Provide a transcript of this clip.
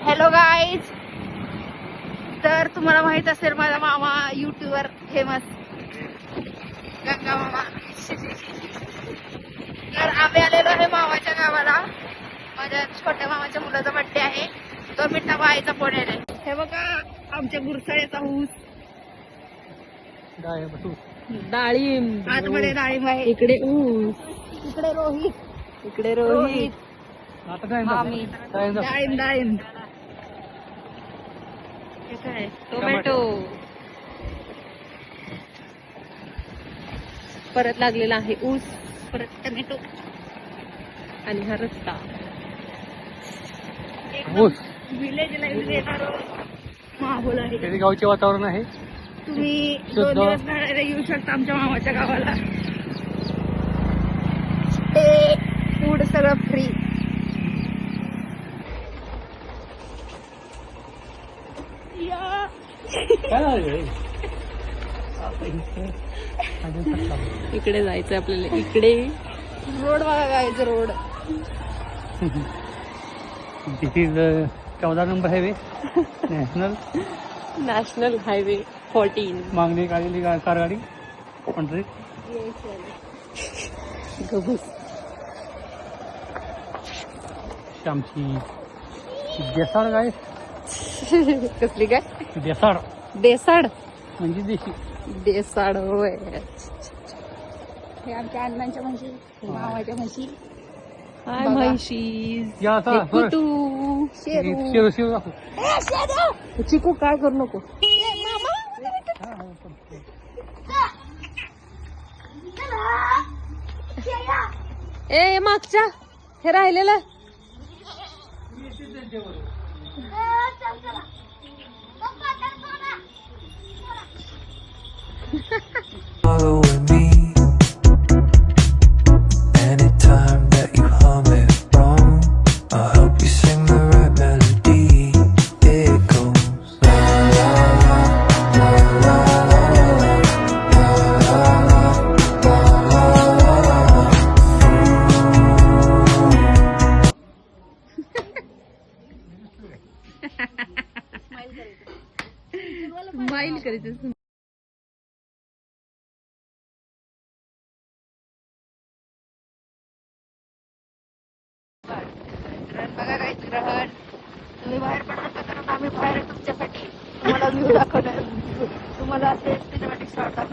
Hello guys, तर तुम्हाला माहित असेल माझा मामा यूट्यूबर फेमस गंगा मामा. तर आम्ही आलेलो आहे मामाच्या गावाला. माझ्या छोट्या मामाच्या मुलाचा बड्डे आहे. 2 मिनिटं बाईचा फोन आहे. हे बघा आमच्या गुरसाळ्याचा ऊस, डाळिंब, आतमध्ये डाळिंब आहे, इकडे ऊस, इकडे रोहित, मामी, डाळिंब डाळिंब, हे काय टोमॅटो, परत लागलेला आहे ऊस, परत टोमॅटो आणि हा रस्ता. विलेज लाईफ देणार माहोल आहे. गावचे वातावरण आहे. तुम्ही 2 दिवस राहायला येऊ शकता आमच्या मामाच्या गावाला. ते फूड सगळं फ्री. इकडे जायचं आपल्याला. इकडे रोड बघा, गायचं road. This is 14 number highway, national highway 14. मागणी काढलेली कार गाडी पंढरी. आमची देसाड गाय. कसली काय? देसाड. देसाड म्हणजे देशी. देसाड होय. हे आमच्या अण्णांच्या म्हशी, मामाच्या म्हशी. हाय म्हशी. कुटू शेरू. चिकू काय करू नको. ए मागच्या हे राहिलेलं. Follow with me. Anytime that you hum it wrong, I'll help you sing the right melody. It goes la la la la la la la la. Smile करायचं. बघा काय ग्रहण. तुम्ही बाहेर पडणार का? कारण आम्ही बाहेर तुमच्यासाठी तुम्हाला व्ह्यू दाखवणार. तुम्हाला असे सिनेमॅटिक शॉट दाखवणार.